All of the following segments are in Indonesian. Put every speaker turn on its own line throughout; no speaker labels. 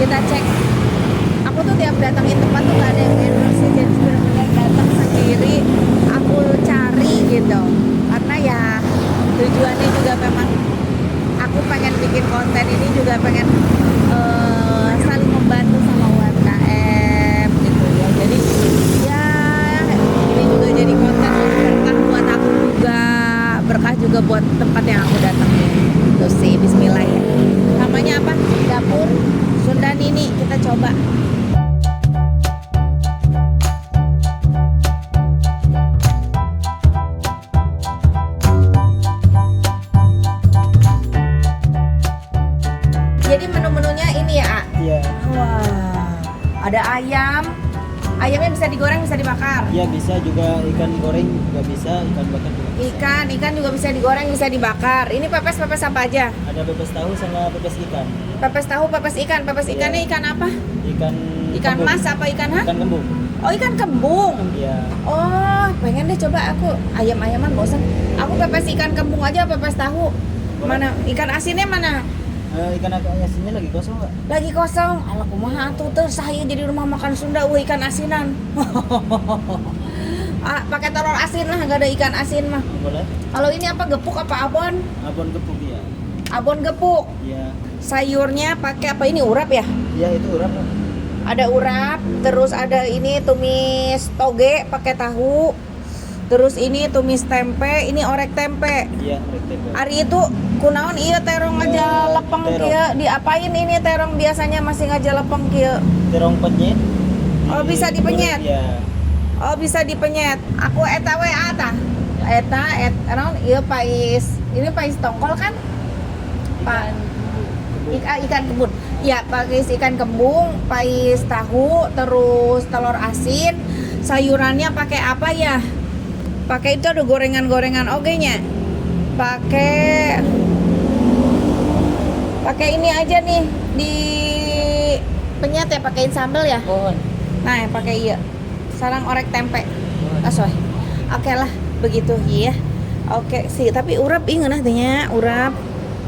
kita cek. Aku tuh tiap datangin tempat tuh gak ada yang endorse, jadi benar-benar datang sendiri aku cari gitu, karena ya tujuannya juga memang aku pengen bikin konten ini juga pengen saling membantu sama UMKM gitu ya. Jadi ya ini juga jadi konten berkah buat aku juga, berkah juga buat tempat yang aku datangin. Tuh sih, bismillah ya. Namanya apa? Dapur Sunda Nini. Kita coba. Jadi menu-menunya ini ya, A?
Iya.
Wah, ada ayam. Ayamnya bisa digoreng, bisa dibakar.
Iya bisa juga, ikan goreng juga bisa, ikan bakar juga bisa.
Ikan juga bisa digoreng, bisa dibakar. Ini pepes apa aja?
Ada pepes tahu sama pepes ikan.
Pepes tahu, pepes ikan. Pepes
Iya.
ikannya ikan apa? Ikan
kembung.
mas apa ikan
Ikan kembung.
Oh, ikan kembung.
Iya.
Oh, pengen deh coba aku. Ayam-ayaman bosan. Aku pepes ikan kembung aja, pepes tahu. Mana ikan asinnya mana?
Ikan asinnya lagi kosong nggak?
Lagi kosong. Alah kumaha atuh teh, saya jadi rumah makan Sunda ikan asinan. Pakai telur asin lah, nggak ada ikan asin mah.
Boleh.
Kalau ini apa, gepuk apa abon?
Abon gepuk ya.
Abon gepuk.
Iya.
Sayurnya pakai apa, ini urap ya?
Iya itu urap.
Ada urap, terus ada ini tumis toge pakai tahu. Terus ini tumis tempe, ini orek tempe.
Iya, orek tempe.
Ari itu kunaon iya terong aja lepeng
terong.
kieu, diapain ini terong biasanya masih ngaja lepeng kieu?
Terong penyet.
Oh, bisa dipenyet?
Iya.
Oh, bisa dipenyet. Aku eta we tah. Eta naon ieu pais. Ini pais tongkol kan? Pak ikan kembung. Ya, pais ikan kembung, pais tahu, terus telur asin. Sayurannya pakai apa ya? Pakai itu ada gorengan-gorengan ogenya. Pakai ini aja nih di penyet ya, pakein sambal ya. Nah, pakai iya. Sarang orek tempe. Asoy. Oke lah, begitu ya. Oke sih, tapi urap inget nantinya,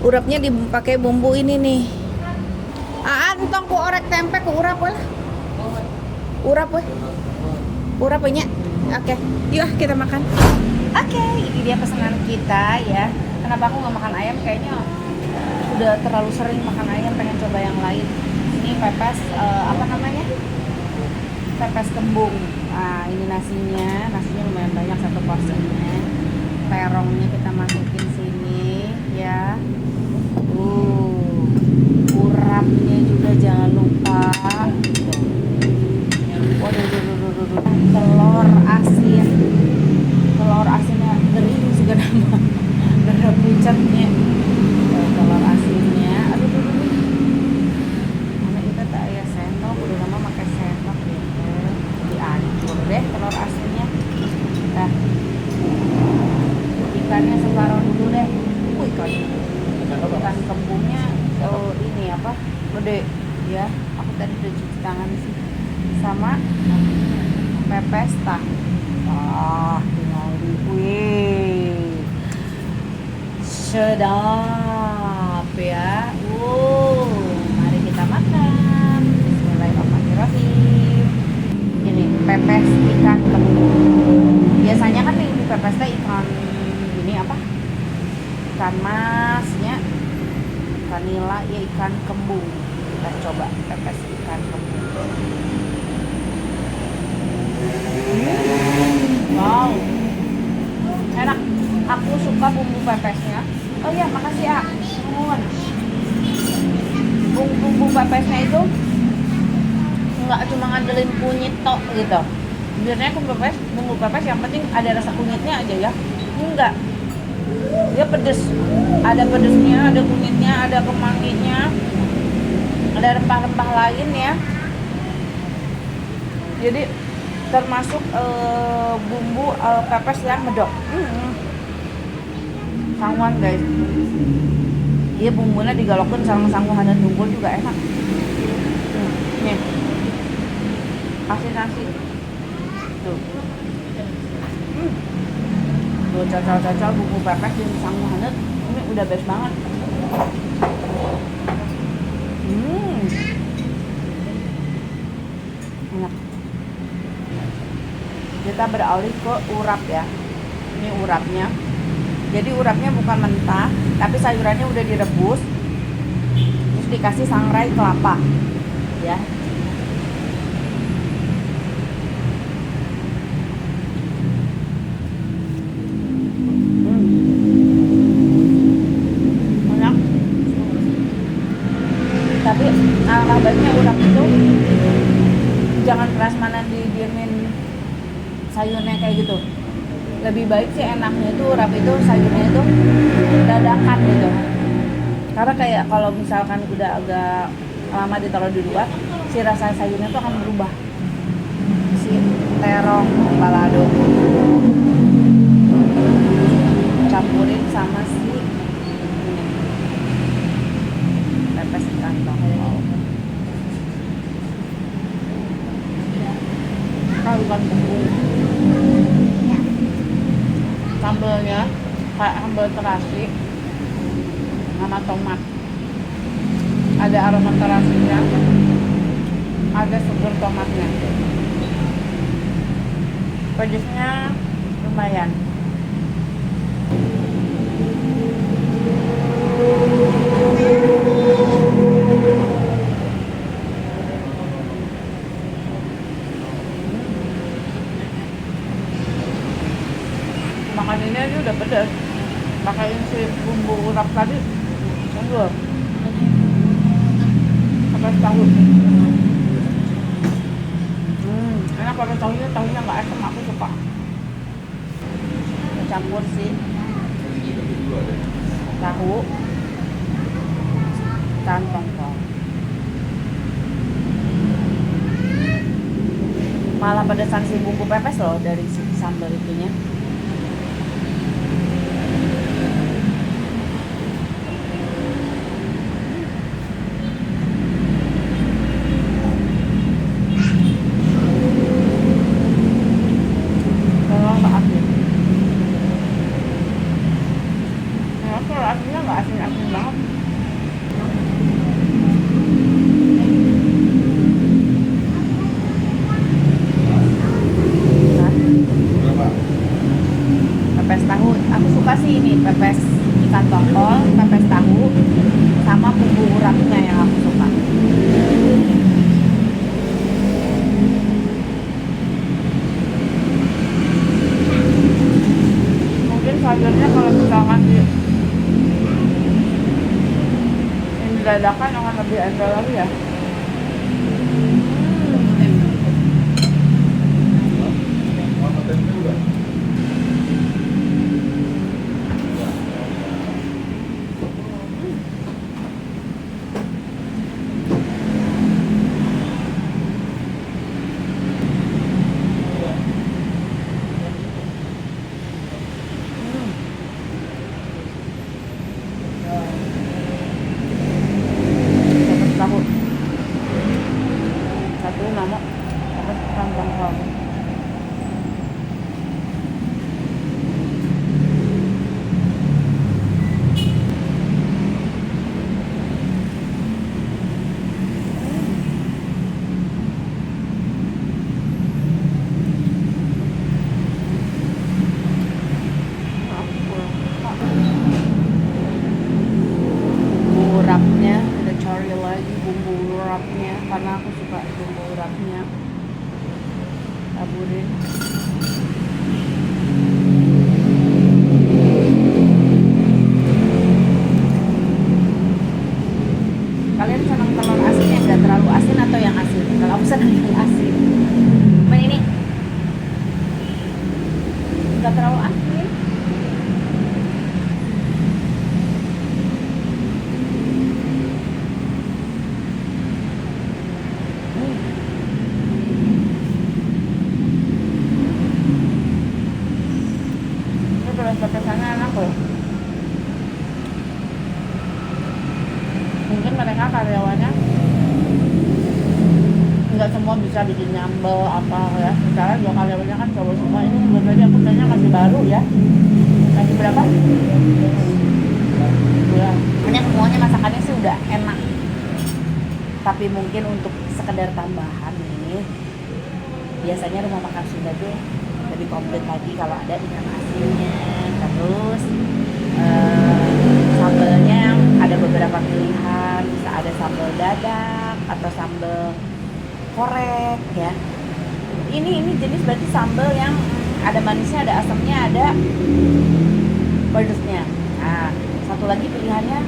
urapnya dipakai bumbu ini nih. Entong ku orek tempe ku urap lah. Urap weh. Urap punya. Oke, yuk kita makan. Oke, ini dia pesanan kita ya. Kenapa aku nggak makan ayam? Kayaknya udah terlalu sering makan ayam, pengen coba yang lain. Ini pepes apa namanya? Pepes kembung. Nah, ini nasinya lumayan banyak, satu porsinya. Terongnya kita masukin sini ya. Urapnya juga jangan lupa. Waduh. Telur asinnya gering juga nama. Udah pucatnya. Telur asinnya. Aduh. Mana kita tak ya sendok, udah lama pakai sendok gitu. Dihancur deh telur asinnya. Nah, ikannya separuh dulu deh. Ikan kembungnya ini apa? Gede ya. Aku tadi udah cuci tangan sih. Sama pepes tahu. Tinggal wih, sedap ya. Mari kita makan. Bismillahirrahmanirrahim. Ini pepes ikan kembung. Biasanya kan di pepes teh ikan ini apa? Ikan masnya, ikan nila ya, ikan kembung. Kita coba pepes ikan kembung. Wow, enak. Aku suka bumbu pepesnya. Oh iya, makasih ya. Bumbu pepesnya itu nggak cuma ngandelin kunyit tok gitu. Biasanya bumbu pepes yang penting ada rasa kunyitnya aja ya. Enggak. Dia pedes. Ada pedesnya, ada kunyitnya, ada kemanginya, ada rempah-rempah lain ya. Jadi termasuk bumbu pepes yang medok. Sangguan guys. Iya, bumbunya digalokin sama sangguhan dan tunggul juga enak. Nih. Kasih nasi. Tuh. Tuh cocok bumbu pepes dan sangguhan ini udah best banget. kita beralih ke urap ya. Ini urapnya. Jadi urapnya bukan mentah, tapi sayurannya udah direbus, terus dikasih sangrai kelapa, ya. Enak. Tapi alangkah baiknya urap itu jangan prasmanan didiemin sayurnya kayak gitu. Lebih baik sih enaknya itu urap itu sayurnya itu dadakan gitu. Karena kayak kalau misalkan udah agak lama ditaruh di luar, si rasa sayurnya tuh akan berubah. Si terong, balado campurin sama si pepes ikan tongkol. Kalau bukan bumbu sambelnya kayak sambal terasi sama tomat, ada aroma terasinya, ada seger tomatnya, pedesnya lumayan. Makan ini aja udah pedas, pakai si bumbu urap tadi, enggak, pakai tahu. Enak pakai tahunya nggak asam, aku suka. Campur sih tahu dan tongkol. Malah pedesan si bumbu pepes loh dari si sambal itunya. Asinnya nggak asin-asin banget. Pepes tahu, aku suka sih ini pepes ikan tongkol, pepes tahu, sama bumbu urapnya yang aku suka. Mungkin sayurnya kalau misalkan dadakan akan lebih endol lagi ya. Satu nama pepes ikan tongkol. Urapnya ada cari lagi bumbu urapnya karena aku suka bumbu urapnya. Taburin. Kalian senang telur asin yang nggak terlalu asin atau yang asin? Kalau aku senang yang asin. Cuman ini nggak terlalu asin. Pepesannya enak loh. Mungkin mereka karyawannya nggak semua bisa bikin nyambel apa ya. Misalnya dua karyawannya kan cowok semua, ini belum aja aku kayaknya masih baru ya. Masih berapa? Bulan. Hanya semuanya masakannya sih udah enak. Tapi mungkin untuk sekedar tambahan nih, biasanya rumah makan Sunda tuh lebih komplit lagi kalau ada ikan asinnya. Terus sambelnya ada beberapa pilihan, bisa ada sambal dadak atau sambal korek ya. Ini jenis berarti sambal yang ada manisnya, ada asamnya, ada pedesnya. Nah, satu lagi pilihannya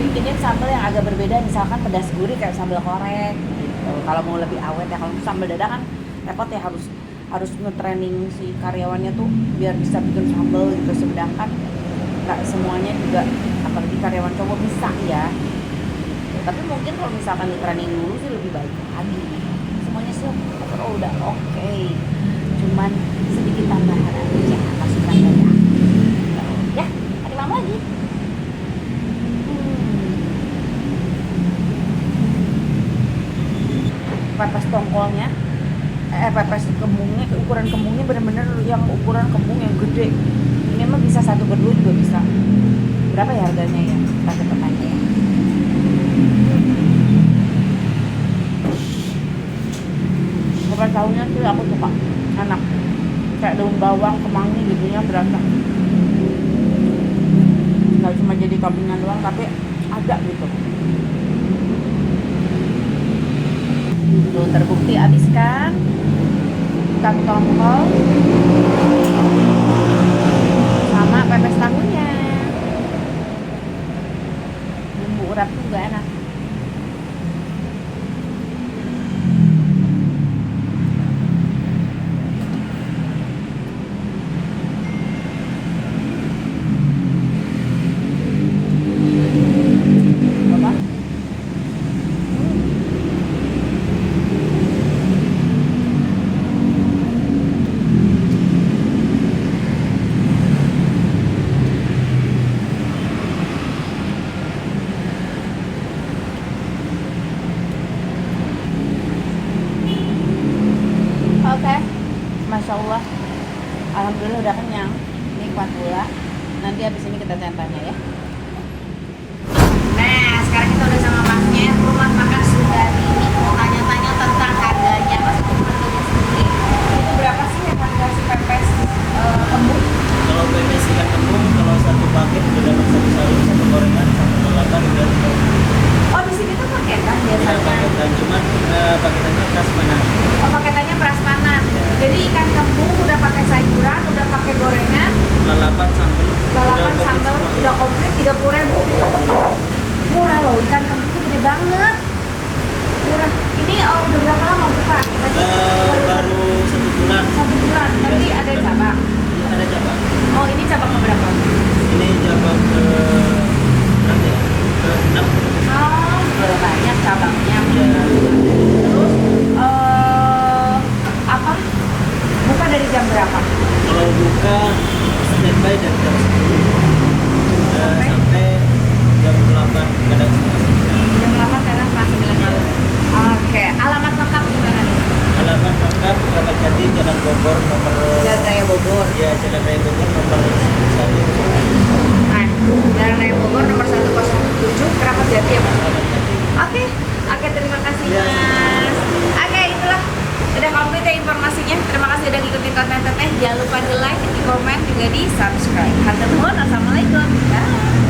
bikinin sambal yang agak berbeda, misalkan pedas gurih kayak sambal korek gitu. Kalau mau lebih awet ya, kalau sambal dadak kan repot ya, harus nge-training si karyawannya tuh biar bisa bikin sambal gitu, sedangkan nggak semuanya juga, apalagi karyawan cowok bisa ya. Tapi mungkin kalau misalkan di-training dulu sih lebih baik lagi. Semuanya sih udah oke. Cuman sedikit tambahan aja masukan dari aku. Ya, ada mama lagi. Pepes tongkolnya, pepes kembungnya, ukuran kembungnya bener-bener yang ukuran kembung yang gede. Ini mah bisa 1 berdua juga bisa. Berapa ya harganya ya? Kita cepet aja ya. Pepes tahunya sih aku suka, enak. Kayak daun bawang, kemangi gitu ya, berasa. Nggak cuma jadi kambingan doang, tapi ada gitu. Tuh terbukti habis kan ikan tongkol sama pepes tahunya. Bumbu urap juga enak. Oke, Masya Allah, alhamdulillah udah kenyang, nikmat pula. Nanti habis ini kita tanya-tanya ya. Nah, sekarang kita udah sama masnya, rumah makan Sundari. Mau tanya-tanya tentang harganya. Mas, harganya sendiri itu berapa sih yang harga si pepes kembung?
Kalau pepes ikan kembung, kalau 1 paket udah dapat 1 sayur, 1 gorengan, 1 lalapan udah 3.
Oh, di sini tuh paketan
Tidak
biasanya.
paketan, cuman paketannya prasmanan.
Oh, paketannya prasmanan. Jadi ikan kembung udah pakai sayuran, udah pakai gorengan,
Lalapan sambal.
lalapan sambal udah komplit 30.000. Murah loh, ikan kembung tuh gede banget. Murah. Ini udah berapa lama buka? Tadi
Baru 1 bulan.
1 bulan. Nanti ada cabang.
Ada cabang.
Oh, ini cabang keberapa?
Ini cabang ke berapa ya? Ke 6.
Oh, udah banyak cabangnya.
Ya.
Terus apa? Buka dari jam berapa?
Kalau buka standby dari jam 10 sampai jam 8, kadang setengah 9.
Jam 8 kadang masih bilang. Oke, alamat lengkap gimana nih?
Halaman lengkap Kramat Jati, Jalan Bogor nomor
Jalan Raya Bogor.
ya Jalan Raya Bogor nomor 1.
Nah, Jalan Raya Bogor nomor 107 Kramat Jati ya Mas? Oke, terima kasih
Ya.
Mas. Oke, itulah udah komplit ya informasinya. Terima kasih udah ngikutin konten Teteh. Jangan lupa di like, di komen, juga di subscribe. Hatur nuhun, assalamualaikum. Bye.